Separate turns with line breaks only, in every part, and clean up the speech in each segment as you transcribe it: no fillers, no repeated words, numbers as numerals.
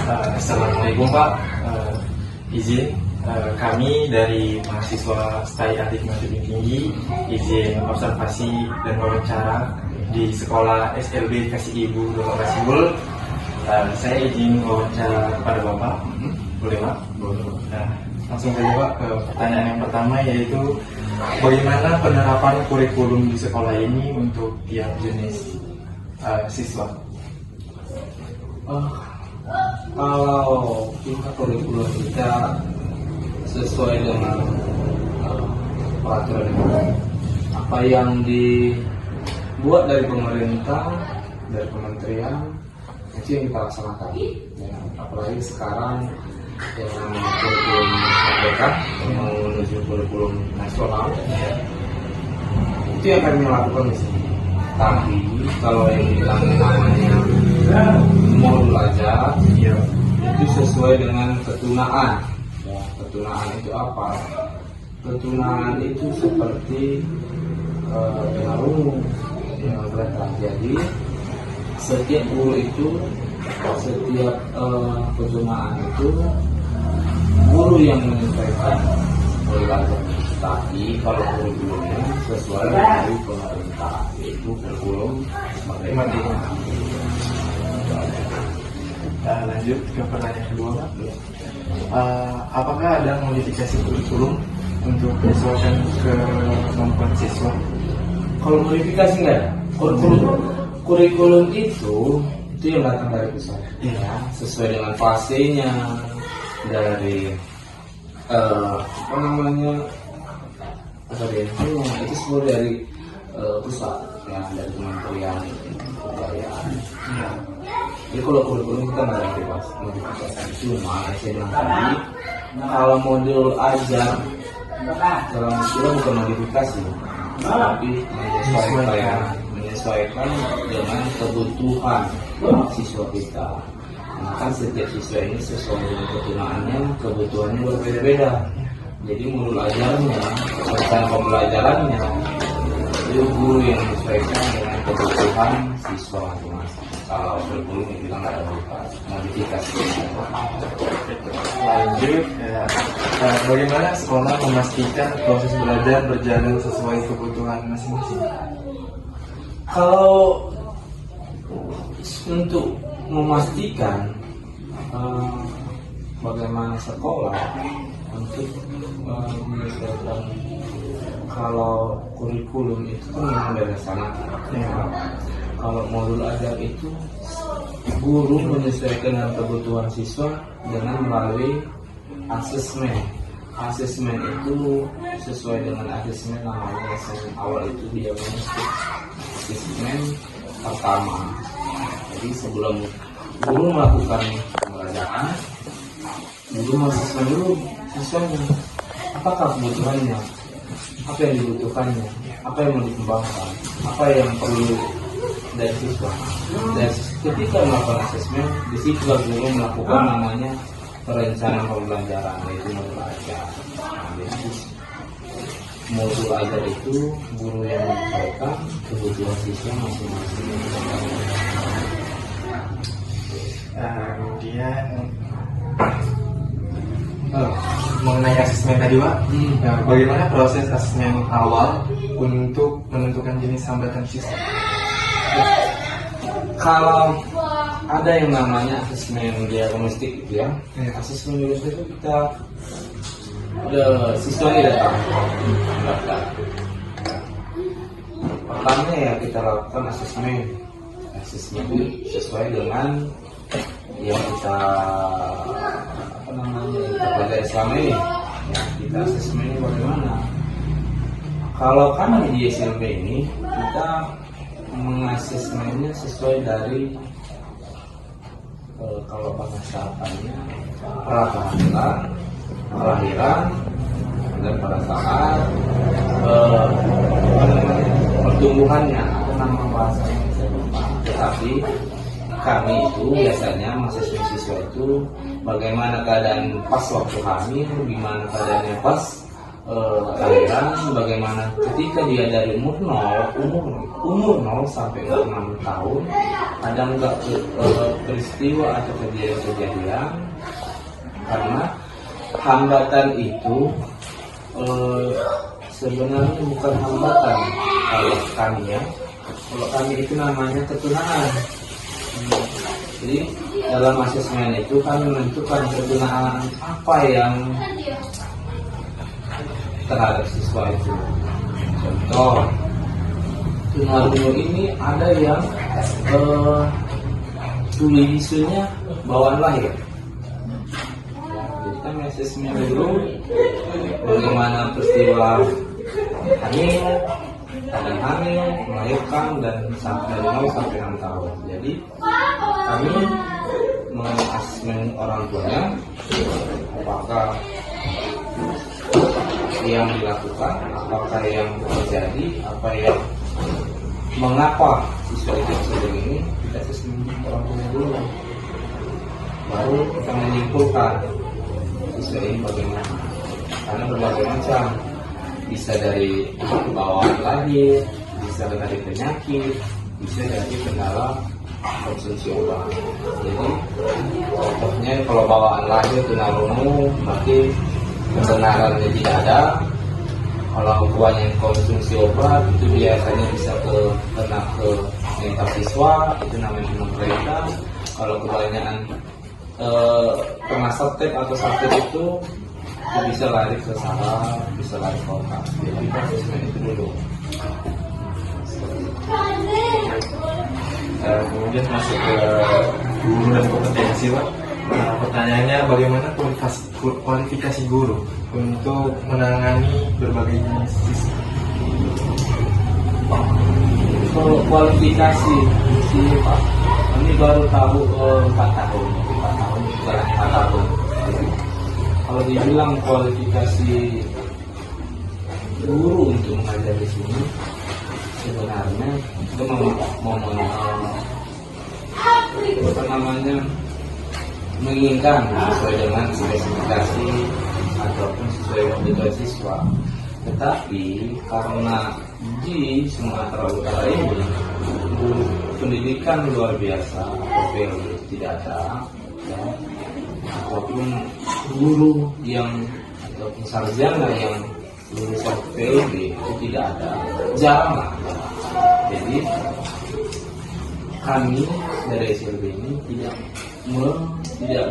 Assalamualaikum Pak. Izin kami dari mahasiswa STAI Teknik Tebing Tinggi izin observasi dan wawancara di sekolah SLB Kasih Ibu Dr. Kasibul. Saya izin wawancara kepada Bapak. Boleh Pak? Boleh. Langsung saja Pak ke pertanyaan yang pertama, yaitu bagaimana penerapan kurikulum di sekolah ini untuk tiap jenis siswa?
Kalau tingkat kurikulum kita sesuai dengan peraturan apa yang dibuat dari pemerintah, dari kementerian, itu yang kita laksanakan. Ya, apalagi sekarang dengan kurikulum merdeka yang menuju kurikulum nasional, itu yang kami lakukan di sini. Tapi kalau yang bilang namanya modul aja, itu sesuai dengan ketunaan. Ya, ketunaan itu apa? Ketunaan itu seperti pengarung yang mereka. Jadi setiap guru itu, setiap ketunaan itu guru yang menyesuaikan belajar. Tapi kalau kurikulumnya sesuai dari pemerintah, yaitu kurikulum merdeka.
Lanjut ke pertanyaan kedua Pak. Apakah ada modifikasi kurikulum untuk menyesuaikan kemampuan siswa?
Kalau modifikasi nggak ada. Kurikulum itu yang datang dari pusat. Ya, sesuai dengan fasenya, dari itu semua dari pusat, ya, dari kementerian kebudayaan. Ya. Jadi kalau kurikulum kita nggak ada modifikasi, cuma saya bilang tadi, kalau modul ajar dalam istilah bukan modifikasi, tapi menyesuaikan dengan kebutuhan siswa kita. Nah, kan setiap siswa ini sesuai dengan ketunaannya, kebutuhannya berbeda-beda. Jadi modul ajarnya, peserta pembelajarannya, itu guru yang menyesuaikan dengan kebutuhan siswa masing-masing. Kalau kurikulum kita nggak ada modifikasi.
Lanjut, bagaimana sekolah memastikan proses belajar berjalan sesuai kebutuhan masing-masing?
Kalau untuk memastikan bagaimana sekolah untuk menyesuaikan, kalau kurikulum itu kan memang dari sana. Kalau modul ajar itu guru menyesuaikan dengan kebutuhan siswa dengan melalui asesmen. Asesmen itu sesuai dengan asesmen namanya asesmen awal itu diagnostik. Asesmen pertama. Jadi sebelum guru melakukan pembelajaran, guru mengasesmen dulu siswanya. Apakah kebutuhannya? Apa yang dibutuhkannya? Apa yang mau dikembangkan? Apa yang perlu dari siswa? Dan ketika melakukan asesmen, di situ guru melakukan namanya perencanaan pembelajaran, yaitu modul ajar. Nah, jadi modul ajar itu guru yang menyesuaikan kebutuhan siswa masing-masing.
Kemudian mengenai asesmen tadi Pak, bagaimana proses asesmen awal untuk menentukan jenis hambatan siswa?
Kalau ada yang namanya asesmen diagnostik gitu ya, asesmen diagnostik itu kita siswa ini datang. Pertama ya kita lakukan asesmen sesuai dengan yang kita pelajari selama ini. Ya, kita asesmennya bagaimana? Kalau kami di SLB ini kita mengasesmennya sesuai dari kalau pada saatnya kelahiran dan pada saat pertumbuhannya, atau nama bahasanya saya lupa. Tetapi kami itu biasanya mengasesmen siswa itu bagaimana keadaan pas waktu hamil, gimana keadaannya pas lahiran, bagaimana ketika dia dari umur 0 sampai 6 tahun ada nggak peristiwa atau kejadian-kejadian, karena hambatan itu sebenarnya bukan hambatan kalau kami itu namanya ketunaan. Jadi dalam asesmen itu kami menentukan ketunaan apa yang terhadap siswa itu. Contoh, tunarungu ini ada yang tulisnya bawaan lahir. Jadi kami asesmen dulu bagaimana peristiwa hamil, melahirkan, dan dari 0 sampai 6 tahun. Jadi kami mengasesmen orang tuanya apakah yang dilakukan, apakah yang terjadi, mengapa siswa itu seperti ini, kita asesmen orang tuanya dulu. Baru kita menyimpulkan siswa ini bagaimana. Karena berbagai macam, bisa dari bawaan lahir, bisa dari penyakit, bisa dari kendala konsumsi obat. Jadi contohnya kalau bawaan lahir tunarungu berarti kebenarannya tidak ada. Kalau kebanyakan konsumsi obat itu biasanya bisa kena ke mental siswa, itu namanya pemerintah. Kalau kebanyakan kena sakit atau sakit itu bisa lari ke saraf, bisa lari ke otak. Jadi prosesnya itu dulu.
Kemudian masuk ke guru dan kompetensi, Pak. Pertanyaannya, bagaimana kualifikasi guru untuk menangani berbagai jenis siswa?
Kalau kualifikasi sih Pak, kami baru tahu 4 tahun. Kalau dibilang kualifikasi guru untuk mengajar di sini, sebenarnya itu menginginkan sesuai dengan spesifikasi ataupun sesuai kebutuhan siswa. Tetapi karena di Sumatera Utara ini pendidikan luar biasa, PLB tidak ada, ya, ataupun guru yang ataupun sarjana yang lulusan PLB itu tidak ada, jarang ada. Jadi kami dari SLB ini tidak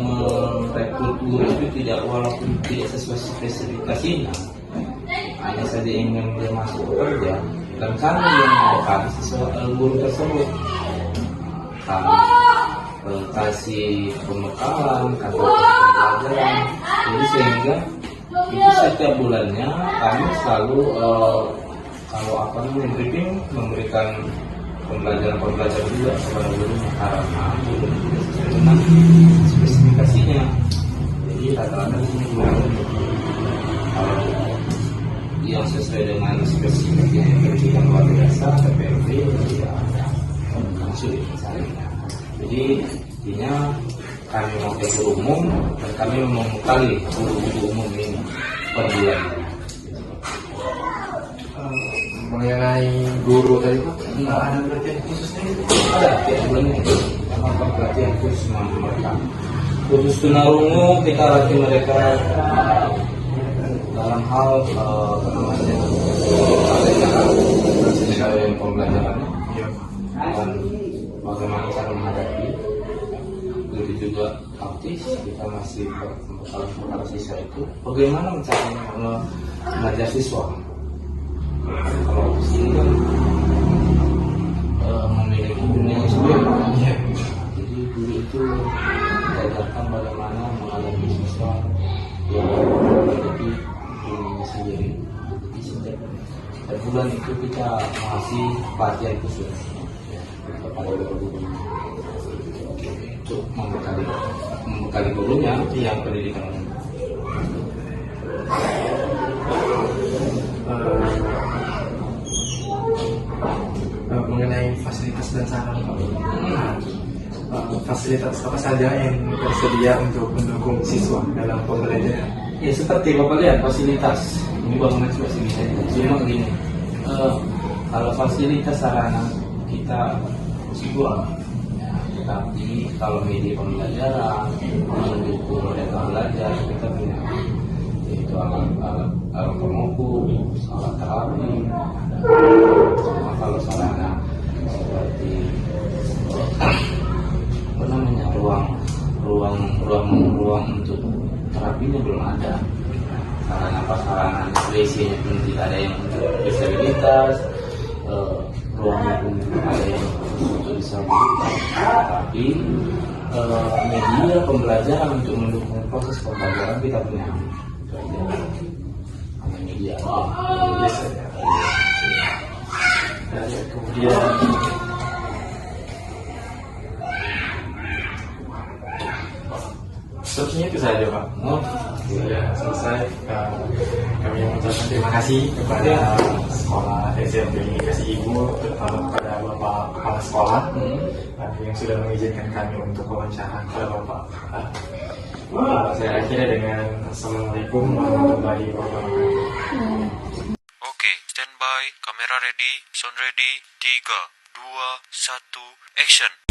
merekrut guru itu walaupun tidak sesuai spesifikasinya, hanya saja ingin dia masuk bekerja, dan kami yang melakukan guru tersebut. Kami kasih pembekalan, kasih pembelajaran, jadi sehingga itu setiap bulannya kami selalu briefing, memberikan pembelajaran juga kepada gurunya, karena guru tidak sesuai dengan spesifikasinya. Jadi rata-rata ini kalau yang sesuai dengan spesifikasi yang pendidikan luar biasa PPLB tidak ada, sulit mencarinya. Jadi intinya kami memakai guru umum dan kami membekali guru umum ini per bulan.
Mengenai guru tadi Pak, ada pelatihan khususnya itu?
Ada tiap bulannya melakukan pelatihan khusus mereka. Khusus tunarungu kita latih mereka dalam hal pembelajarannya dan bagaimana cara menghadapi. Begitu juga praktis, kita masih berpengalaman siswa itu bagaimana mengajar siswa. Kalau di sini kan memiliki dunia sendiri, jadi guru itu diajarkan bagaimana menghadapi siswa yang memiliki dunia sendiri. Jadi setiap bulan itu kita masih pelatihan khusus kepada guru untuk membekali gurunya yang pendidikan umum.
Mengenai fasilitas dan sarana, fasilitas apa saja yang tersedia untuk mendukung siswa dalam pembelajaran?
Ya seperti Bapak lihat fasilitas ini bangunan juga masih bisa. Cuma gini, kalau fasilitas sarana kita masih kurang. Ya, tapi kalau media pembelajaran, mendukung mereka belajar, kita punya yaitu alat pemukul, alat terapi. Nah, kalau sarana seperti apa namanya ruang untuk terapinya belum ada. Sarana WC-nya pun tidak ada yang untuk disabilitas, ruangnya pun ada yang untuk disabilitas. Tapi media pembelajaran untuk mendukung proses pembelajaran kita punya. Hanya media
Biasa ya. Dan kemudian sepertinya itu saja Pak. Sudah selesai. Kami mengucapkan terima kasih kepada sekolah SMP Kasih Ibu, terutama kepada Bapak Kepala Sekolah yang sudah mengizinkan kami untuk wawancara kepada Bapak. Saya akhirnya dengan Assalamualaikum warahmatullahi wabarakatuh.
Oke, standby, kamera ready, sound ready, 3, 2, 1, action.